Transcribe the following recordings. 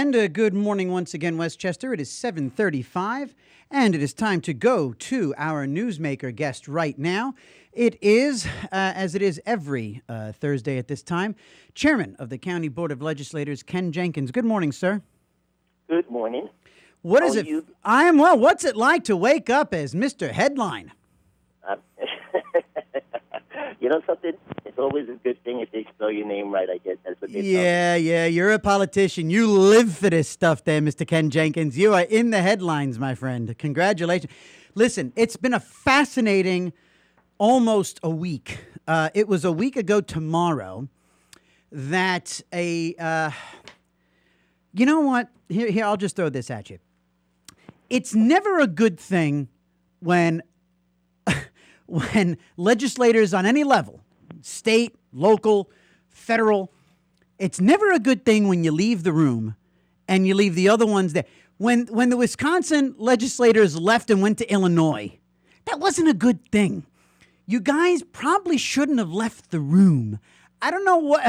And good morning once again, Westchester. It is 7:35, and it is time to go to our newsmaker guest right now. It is, as it is every Thursday at this time, Chairman of the County Board of Legislators, Ken Jenkins. Good morning, sir. Good morning. What How is are it? you? I am well. What's it like to wake up as Mr. Headline? You know something? It's always a good thing if they spell your name right, I guess. That's what they tell me. Yeah, you're a politician. You live for this stuff there, Mr. Ken Jenkins. You are in the headlines, my friend. Congratulations. Listen, it's been a fascinating almost a week. It was a week ago tomorrow that you know what? Here, I'll just throw this at you. It's never a good thing when legislators on any level, state, local, federal, it's never a good thing when you leave the room and you leave the other ones there. When the Wisconsin legislators left and went to Illinois, that wasn't a good thing. You guys probably shouldn't have left the room. I don't know what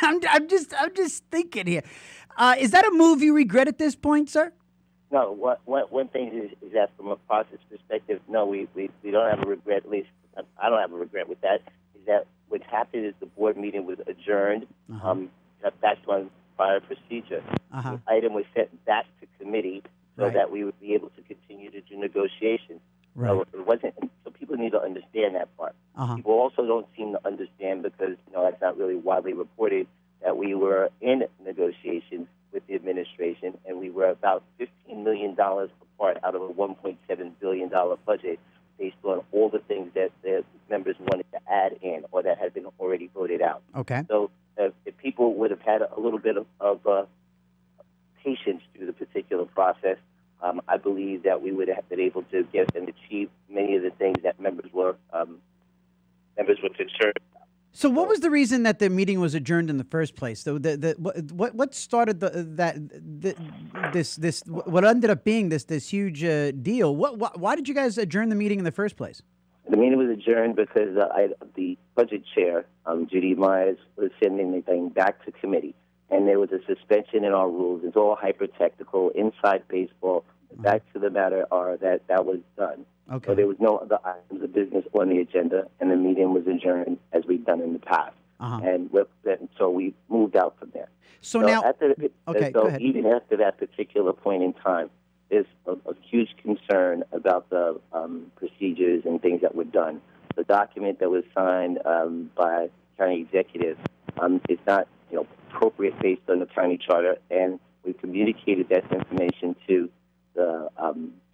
I'm just thinking here. Is that a move you regret at this point, sir? No, one thing is that from a process perspective, no, we don't have a regret. At least I don't have a regret with that. Is that what happened is the board meeting was adjourned. That's on prior procedure. The item was sent back to committee so that we would be able to continue to do negotiations. Right. So it wasn't. So people need to understand that part. People also don't seem to understand because that's not really widely reported that we were in negotiations with the administration, and we were about $15 million apart out of a $1.7 billion budget based on all the things that the members wanted to add in or that had been already voted out. Okay. So if people would have had a little bit of patience through the particular process, I believe that we would have been able to get and achieve many of the things that members were concerned about. So what was the reason that the meeting was adjourned in the first place? So what started what ended up being this huge deal? Why did you guys adjourn the meeting in the first place? The meeting was adjourned because the budget chair, Judy Myers, was sending the thing back to committee, and there was a suspension in our rules. It's all hyper-technical, inside baseball. The facts of the matter are that was done. Okay. So there was no other items of business on the agenda, and the meeting was adjourned as we've done in the past. And so we moved out from there. So now, go ahead. Even after that particular point in time, there's a huge concern about the procedures and things that were done. The document that was signed by county executive is not appropriate based on the county charter, and we communicated that information to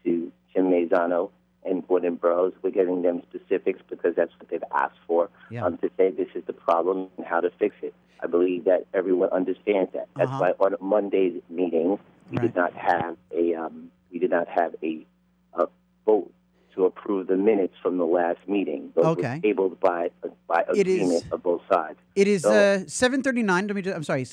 to Jim Mazzano and Gordon Burroughs. We're getting them specifics because that's what they've asked for, to say this is the problem and how to fix it. I believe that everyone understands that. That's why on Monday's meeting we did not have a vote to approve the minutes from the last meeting. Those were tabled by agreement of both sides. It is 7:39. I'm sorry,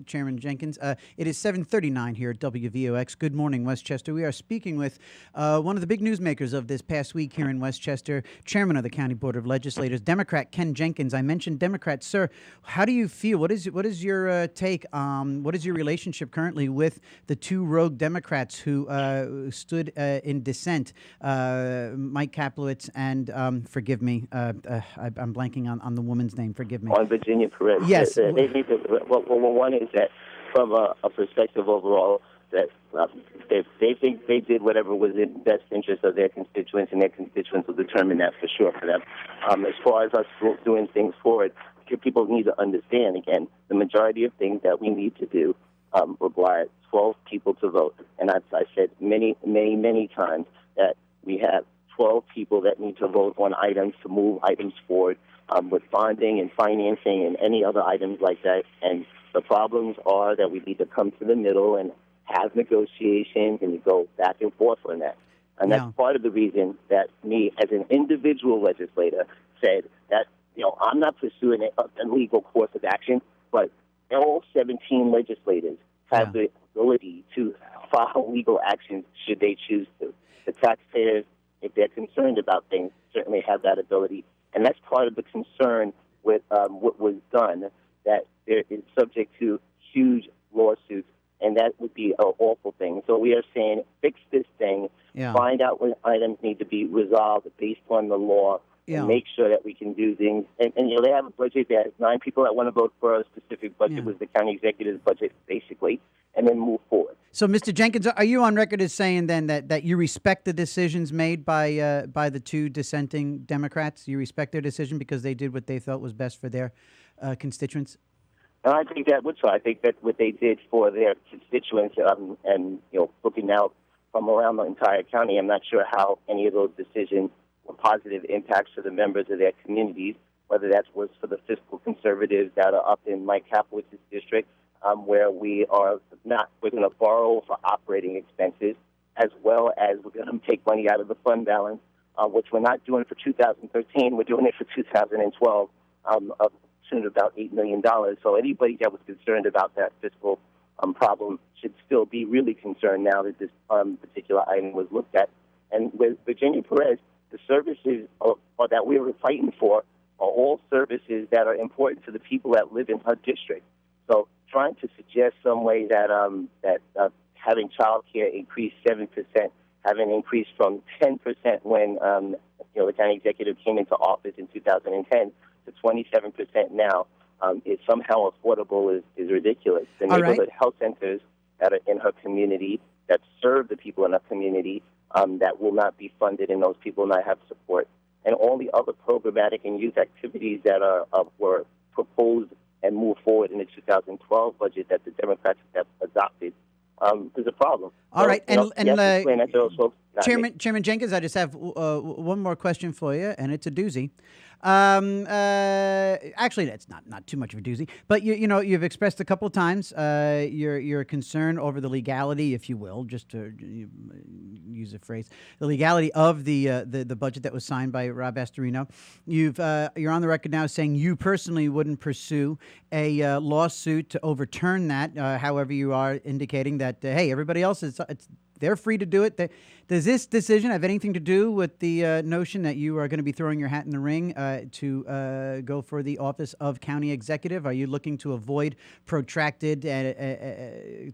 Chairman Jenkins. It is 7:39 here at WVOX. Good morning, Westchester. We are speaking with one of the big newsmakers of this past week here in Westchester, Chairman of the County Board of Legislators, Democrat Ken Jenkins. I mentioned Democrat, sir. How do you feel? What is your take? What is your relationship currently with the two rogue Democrats who stood in dissent? Mike Kaplowitz and forgive me, I'm blanking on the woman's name. Forgive me. On Virginia Perez. Yes. They need to, one is that from a perspective overall, that they think they did whatever was in the best interest of their constituents, and their constituents will determine that for sure for them. As far as us doing things forward, people need to understand, again, the majority of things that we need to do require 12 people to vote. And I said many times that we have 12 people that need to vote on items to move items forward with bonding and financing and any other items like that. And the problems are that we need to come to the middle and have negotiations and go back and forth on that. And that's part of the reason that me, as an individual legislator, said that, I'm not pursuing a legal course of action, but all 17 legislators have the ability to file legal actions should they choose to. The taxpayers, if they're concerned about things, certainly have that ability. And that's part of the concern with what was done, that there is subject to huge lawsuits and that would be an awful thing. So we are saying fix this thing, find out what items need to be resolved based on the law, and make sure that we can do things. And they have a budget that has 9 people that want to vote for a specific budget was the county executive's budget, basically, and then move forward. So, Mr. Jenkins, are you on record as saying then that you respect the decisions made by the 2 dissenting Democrats? You respect their decision because they did what they thought was best for their constituents? And I think that would so. I think that what they did for their constituents, and looking out from around the entire county, I'm not sure how any of those decisions were positive impacts for the members of their communities. Whether that was for the fiscal conservatives that are up in Mike Kapowitz's district, where we're going to borrow for operating expenses, as well as we're going to take money out of the fund balance, which we're not doing for 2013. We're doing it for 2012. Of about $8 million. So anybody that was concerned about that fiscal problem should still be really concerned now that this particular item was looked at. And with Virginia Perez, the services that we were fighting for are all services that are important to the people that live in her district. So trying to suggest some way that having child care increase 7%, having increased from 10% when the county executive came into office in 2010 to 27% now is somehow affordable is ridiculous. The neighborhood health centers that are in her community that serve the people in her community that will not be funded and those people will not have support. And all the other programmatic and youth activities that were proposed and moved forward in the 2012 budget that the Democrats have adopted is a problem. All right. Chairman Jenkins, I just have one more question for you, and it's a doozy. Actually, that's not too much of a doozy, but you've expressed a couple of times your concern over the legality, if you will, just to use a phrase, the legality of the budget that was signed by Rob Astorino. You're on the record now saying you personally wouldn't pursue a lawsuit to overturn that. However, you are indicating that hey, everybody else they're free to do it. Does this decision have anything to do with the notion that you are going to be throwing your hat in the ring to go for the office of county executive? Are you looking to avoid protracted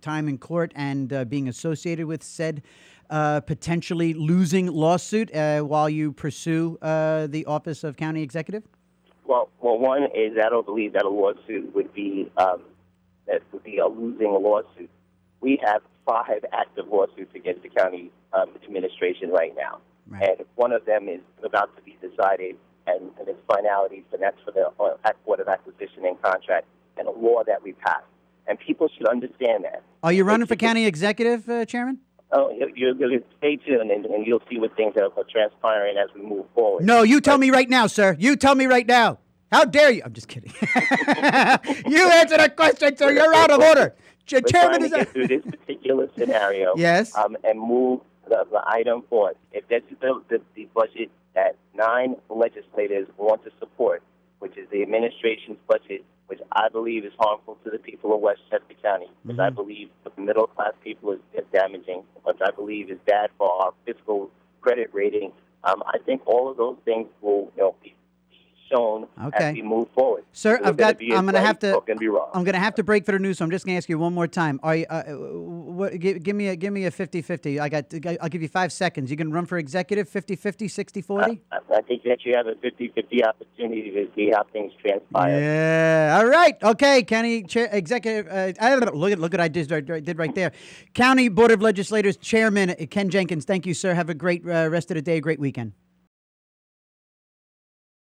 time in court and being associated with said potentially losing lawsuit while you pursue the office of county executive? Well, one is I don't believe that a lawsuit would be a losing lawsuit. We have 5 active lawsuits against the county administration right now. Right. And one of them is about to be decided, and its finalities, and that's for the Board of Acquisition and Contract, and a law that we passed. And people should understand that. Are you running for county executive, Chairman? Oh, you're going to stay tuned, and you'll see what things are transpiring as we move forward. No, you tell me right now, sir. You tell me right now. How dare you? I'm just kidding. You answer that question, sir. You're out of order. We're trying to get through this particular scenario, yes, and move the item forward. If that's the budget that 9 legislators want to support, which is the administration's budget, which I believe is harmful to the people of Westchester County, which I believe for the middle-class people is damaging, which I believe is bad for our fiscal credit rating, I think all of those things will be shown as we move forward. Sir, I'm going to have to break for the news, so I'm just going to ask you one more time. Are you, give me a 50-50. I'll give you 5 seconds. You can run for executive 50-50, 60-40? I think that you have a 50-50 opportunity to see how things transpire. Yeah. All right. Okay. County executive. Look what I did right there. County Board of Legislators Chairman Ken Jenkins. Thank you, sir. Have a great rest of the day. Great weekend.